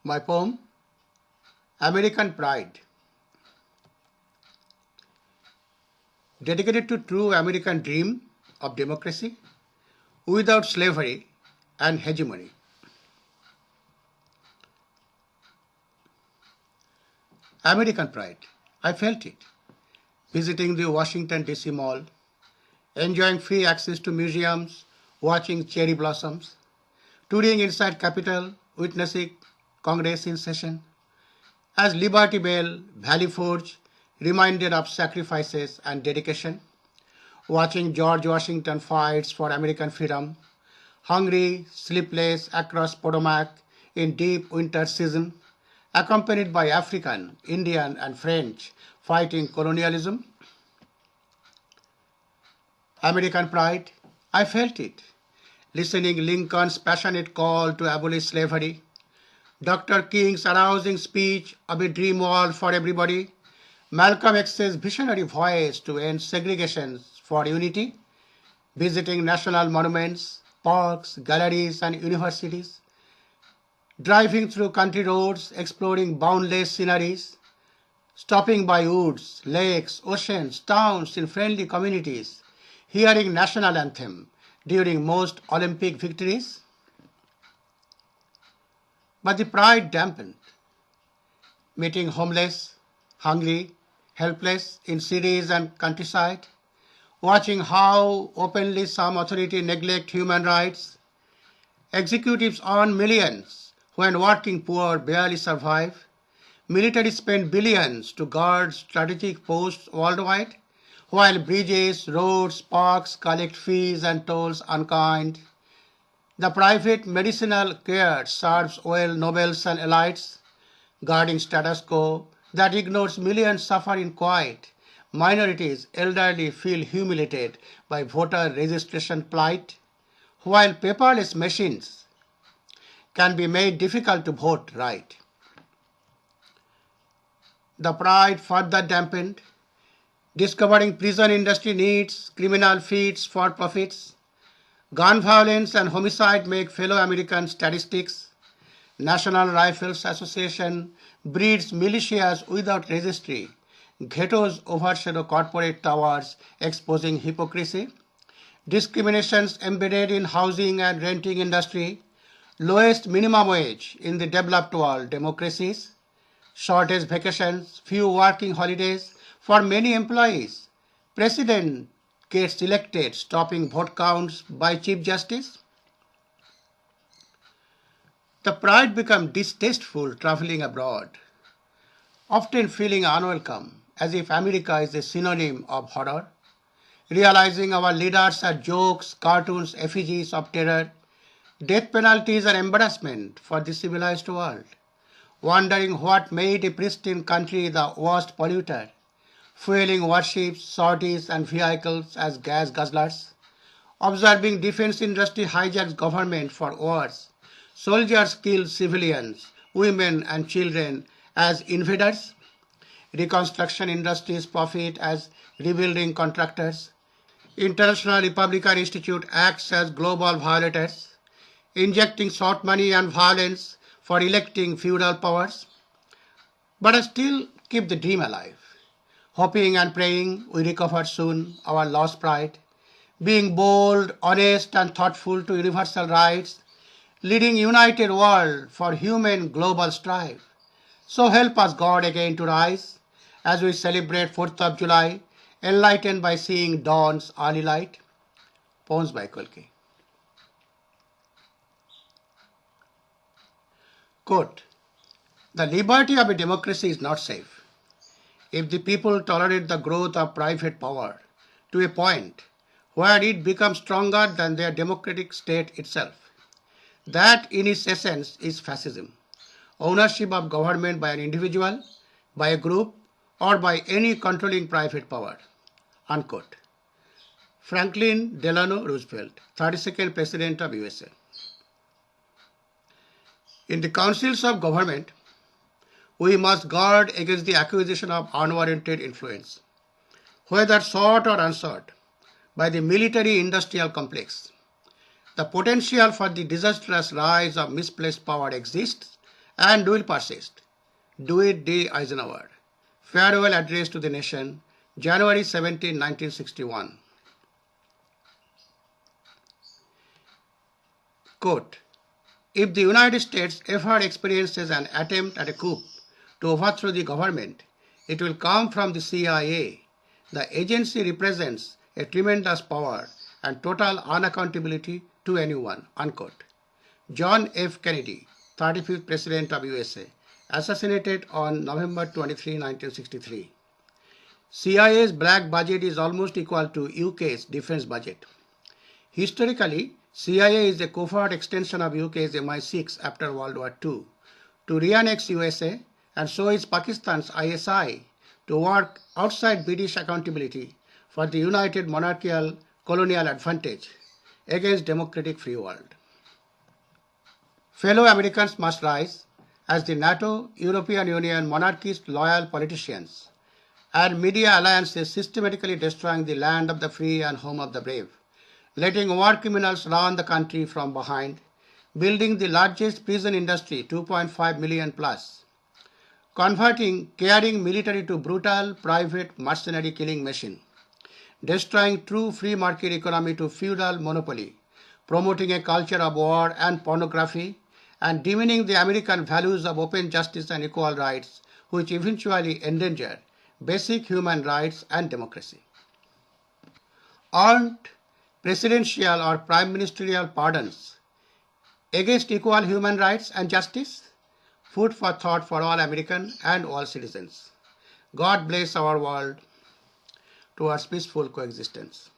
My poem, American Pride, dedicated to true American dream of democracy without slavery and hegemony. American Pride, I felt it, visiting the Washington DC Mall, enjoying free access to museums, watching cherry blossoms, touring inside Capitol, witnessing Congress in session. As Liberty Bell, Valley Forge reminded of sacrifices and dedication, watching George Washington fights for American freedom, hungry, sleepless across Potomac in deep winter season, accompanied by African, Indian, and French fighting colonialism. American Pride, I felt it, listening Lincoln's passionate call to abolish slavery, Dr. King's arousing speech of a dream world for everybody, Malcolm X's visionary voice to end segregation for unity, visiting national monuments, parks, galleries, and universities, driving through country roads, exploring boundless sceneries, stopping by woods, lakes, oceans, towns in friendly communities, hearing national anthem during most Olympic victories. But the pride dampened, meeting homeless, hungry, helpless in cities and countryside, watching how openly some authority neglect human rights, executives earn millions when working poor barely survive, military spend billions to guard strategic posts worldwide, while bridges, roads, parks collect fees and tolls unkind. The private medicinal care serves oil nobles and elites, guarding status quo that ignores millions suffer in quiet. Minorities, elderly feel humiliated by voter registration plight, while paperless machines can be made difficult to vote right. The pride further dampened, discovering prison industry needs criminal feeds for profits. Gun violence and homicide make fellow Americans statistics. National Rifles Association breeds militias without registry. Ghettos overshadow corporate towers, exposing hypocrisy. Discriminations embedded in housing and renting industry. Lowest minimum wage in the developed world democracies. Shortest vacations, few working holidays for many employees. President gets elected, stopping vote counts by Chief Justice. The pride becomes distasteful traveling abroad, often feeling unwelcome, as if America is a synonym of horror, realizing our leaders are jokes, cartoons, effigies of terror, death penalties are embarrassment for the civilized world, wondering what made a pristine country the worst polluter, fueling warships, sorties, and vehicles as gas guzzlers, observing defense industry hijacks government for wars, soldiers kill civilians, women and children as invaders, reconstruction industries profit as rebuilding contractors, International Republican Institute acts as global violators, injecting short money and violence for electing feudal powers. But I still keep the dream alive, hoping and praying we recover soon our lost pride, being bold, honest, and thoughtful to universal rights, leading united world for human global strife. So help us, God, again to rise as we celebrate 4th of July, enlightened by seeing dawn's early light. Poems by Kolki. Quote, the liberty of a democracy is not safe if the people tolerate the growth of private power to a point where it becomes stronger than their democratic state itself. That in its essence is fascism, ownership of government by an individual, by a group, or by any controlling private power. Unquote. Franklin Delano Roosevelt, 32nd President of USA. In the councils of government, we must guard against the acquisition of unwarranted influence, whether sought or unsought, by the military-industrial complex. The potential for the disastrous rise of misplaced power exists, and will persist. Dwight D. Eisenhower. Farewell Address to the Nation, January 17, 1961. Quote, if the United States ever experiences an attempt at a coup to overthrow the government, it will come from the CIA. The agency represents a tremendous power and total unaccountability to anyone. Unquote. John F. Kennedy, 35th President of USA, assassinated on November 23, 1963. CIA's black budget is almost equal to UK's defense budget. Historically, CIA is a covert extension of UK's MI6 after World War II to re-annex USA, and so is Pakistan's ISI to work outside British accountability for the United Monarchical colonial advantage against democratic free world. Fellow Americans must rise as the NATO, European Union, monarchist loyal politicians and media alliances systematically destroying the land of the free and home of the brave, letting war criminals run the country from behind, building the largest prison industry, 2.5 million plus, converting caring military to brutal private mercenary killing machine, destroying true free market economy to feudal monopoly, promoting a culture of war and pornography, and demeaning the American values of open justice and equal rights, which eventually endanger basic human rights and democracy. Aren't presidential or prime ministerial pardons against equal human rights and justice? Food for thought for all American and all citizens. God bless our world towards peaceful coexistence.